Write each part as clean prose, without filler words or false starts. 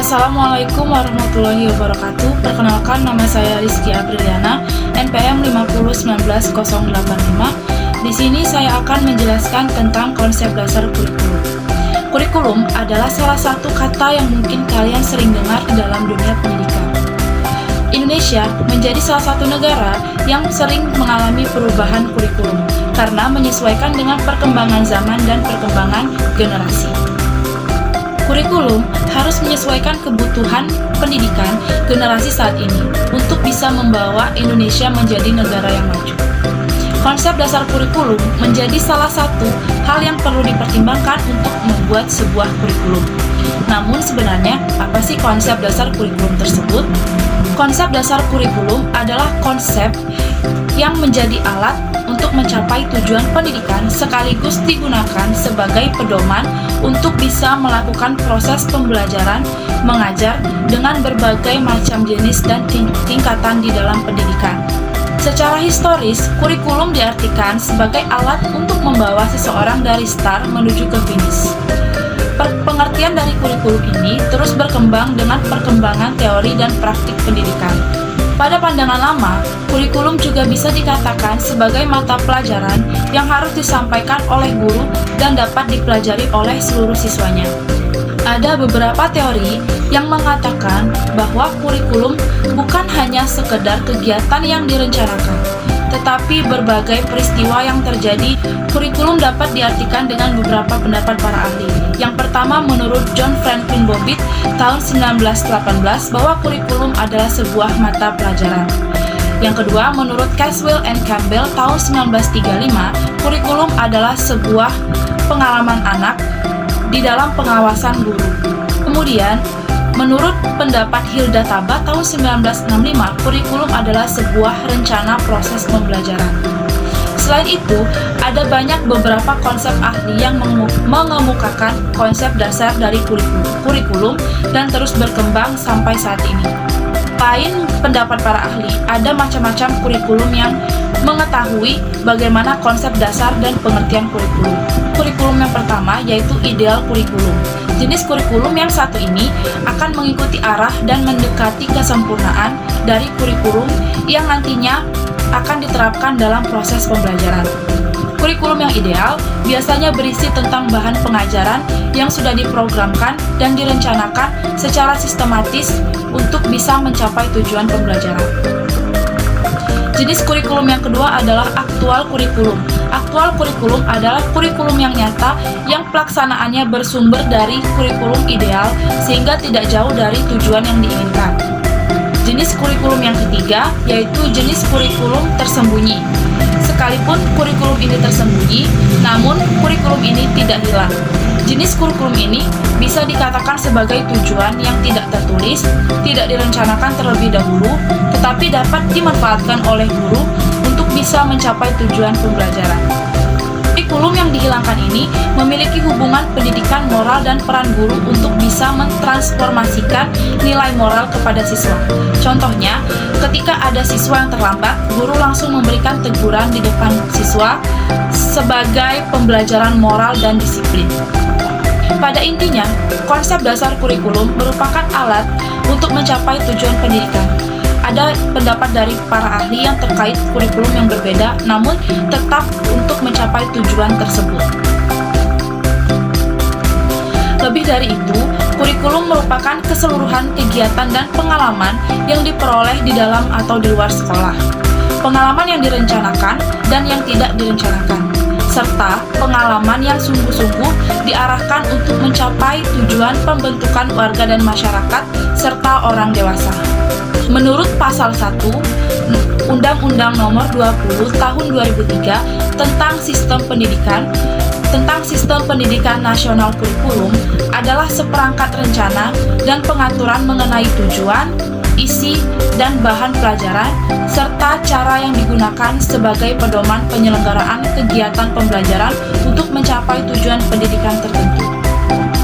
Assalamualaikum warahmatullahi wabarakatuh. Perkenalkan, nama saya Rizky Apriliana, NPM 5019085. Di sini saya akan menjelaskan tentang konsep dasar kurikulum. Kurikulum adalah salah satu kata yang mungkin kalian sering dengar di dalam dunia pendidikan. Indonesia menjadi salah satu negara yang sering mengalami perubahan kurikulum karena menyesuaikan dengan perkembangan zaman dan perkembangan generasi. Kurikulum harus menyesuaikan kebutuhan pendidikan generasi saat ini untuk bisa membawa Indonesia menjadi negara yang maju. Konsep dasar kurikulum menjadi salah satu hal yang perlu dipertimbangkan untuk membuat sebuah kurikulum. Namun sebenarnya, apa sih konsep dasar kurikulum tersebut? Konsep dasar kurikulum adalah konsep yang menjadi alat untuk mencapai tujuan pendidikan sekaligus digunakan sebagai pedoman untuk bisa melakukan proses pembelajaran mengajar dengan berbagai macam jenis dan tingkatan di dalam pendidikan. Secara historis, kurikulum diartikan sebagai alat untuk membawa seseorang dari start menuju ke finish. Pengertian dari kurikulum ini terus berkembang dengan perkembangan teori dan praktik pendidikan. Pada pandangan lama, kurikulum juga bisa dikatakan sebagai mata pelajaran yang harus disampaikan oleh guru dan dapat dipelajari oleh seluruh siswanya. Ada beberapa teori yang mengatakan bahwa kurikulum bukan hanya sekedar kegiatan yang direncanakan, tetapi berbagai peristiwa yang terjadi. Kurikulum dapat diartikan dengan beberapa pendapat para ahli. Yang pertama, menurut John Franklin Bobbitt tahun 1918 bahwa kurikulum adalah sebuah mata pelajaran. Yang kedua, menurut Caswell and Campbell tahun 1935, kurikulum adalah sebuah pengalaman anak di dalam pengawasan guru. Kemudian, menurut pendapat Hilda Taba tahun 1965, kurikulum adalah sebuah rencana proses pembelajaran. Selain itu, ada banyak beberapa konsep ahli yang mengemukakan konsep dasar dari kurikulum dan terus berkembang sampai saat ini. Lain pendapat para ahli, ada macam-macam kurikulum yang mengetahui bagaimana konsep dasar dan pengertian kurikulum. Kurikulum yang pertama yaitu ideal kurikulum. Jenis kurikulum yang satu ini akan mengikuti arah dan mendekati kesempurnaan dari kurikulum yang nantinya akan diterapkan dalam proses pembelajaran. Kurikulum yang ideal biasanya berisi tentang bahan pengajaran yang sudah diprogramkan dan direncanakan secara sistematis untuk bisa mencapai tujuan pembelajaran. Jenis kurikulum yang kedua adalah aktual kurikulum. Aktual kurikulum adalah kurikulum yang nyata yang pelaksanaannya bersumber dari kurikulum ideal sehingga tidak jauh dari tujuan yang diinginkan. Jenis kurikulum yang ketiga yaitu jenis kurikulum tersembunyi. Sekalipun kurikulum ini tersembunyi, namun kurikulum ini tidak hilang. Jenis kurikulum ini bisa dikatakan sebagai tujuan yang tidak tertulis, tidak direncanakan terlebih dahulu, tetapi dapat dimanfaatkan oleh guru untuk bisa mencapai tujuan pembelajaran. Kurikulum yang dihilangkan ini memiliki hubungan pendidikan moral dan peran guru untuk bisa mentransformasikan nilai moral kepada siswa. Contohnya, ketika ada siswa yang terlambat, guru langsung memberikan teguran di depan siswa sebagai pembelajaran moral dan disiplin. Pada intinya, konsep dasar kurikulum merupakan alat untuk mencapai tujuan pendidikan. Ada pendapat dari para ahli yang terkait kurikulum yang berbeda, namun tetap untuk mencapai tujuan tersebut. Lebih dari itu, kurikulum merupakan keseluruhan kegiatan dan pengalaman yang diperoleh di dalam atau di luar sekolah. Pengalaman yang direncanakan dan yang tidak direncanakan, serta pengalaman yang sungguh-sungguh diarahkan untuk mencapai tujuan pembentukan warga dan masyarakat serta orang dewasa. Menurut Pasal 1 Undang-Undang Nomor 20 Tahun 2003 tentang Sistem Pendidikan Nasional Kurikulum adalah seperangkat rencana dan pengaturan mengenai tujuan, isi, dan bahan pelajaran, serta cara yang digunakan sebagai pedoman penyelenggaraan kegiatan pembelajaran untuk mencapai tujuan pendidikan tertentu.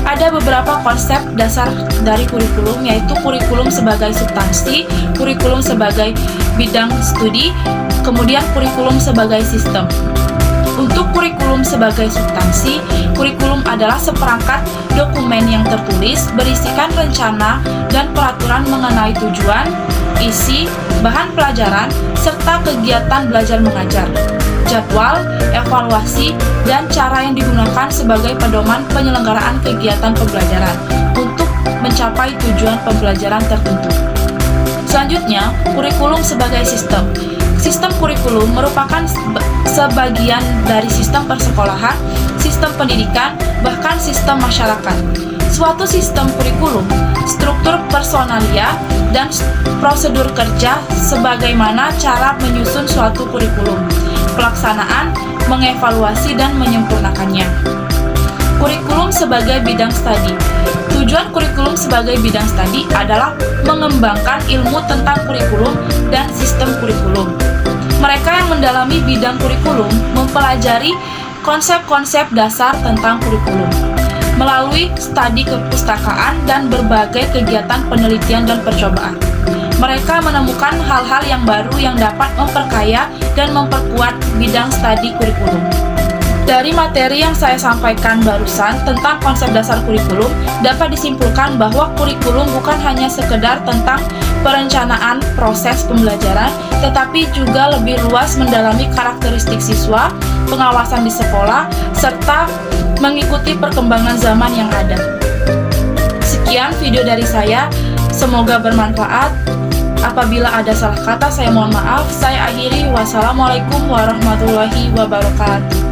Ada beberapa konsep dasar dari kurikulum, yaitu kurikulum sebagai substansi, kurikulum sebagai bidang studi, kemudian kurikulum sebagai sistem. Untuk kurikulum sebagai substansi, kurikulum adalah seperangkat dokumen yang tertulis berisikan rencana dan peraturan mengenai tujuan, isi, bahan pelajaran, serta kegiatan belajar mengajar, jadwal, evaluasi, dan cara yang digunakan sebagai pedoman penyelenggaraan kegiatan pembelajaran untuk mencapai tujuan pembelajaran tertentu. Selanjutnya, kurikulum sebagai sistem. Sistem kurikulum merupakan sebagian dari sistem persekolahan, sistem pendidikan, bahkan sistem masyarakat. Suatu sistem kurikulum, struktur personalia, dan prosedur kerja sebagaimana cara menyusun suatu kurikulum, pelaksanaan, mengevaluasi, dan menyempurnakannya. Kurikulum sebagai bidang studi. Tujuan kurikulum sebagai bidang studi adalah mengembangkan ilmu tentang kurikulum dan sistem kurikulum. Mereka yang mendalami bidang kurikulum mempelajari konsep-konsep dasar tentang kurikulum melalui studi kepustakaan dan berbagai kegiatan penelitian dan percobaan. Mereka menemukan hal-hal yang baru yang dapat memperkaya dan memperkuat bidang studi kurikulum. Dari materi yang saya sampaikan barusan tentang konsep dasar kurikulum, dapat disimpulkan bahwa kurikulum bukan hanya sekedar tentang perencanaan proses pembelajaran, tetapi juga lebih luas mendalami karakteristik siswa, pengawasan di sekolah, serta mengikuti perkembangan zaman yang ada. Sekian video dari saya, semoga bermanfaat. Apabila ada salah kata, saya mohon maaf. Saya akhiri. Wassalamualaikum warahmatullahi wabarakatuh.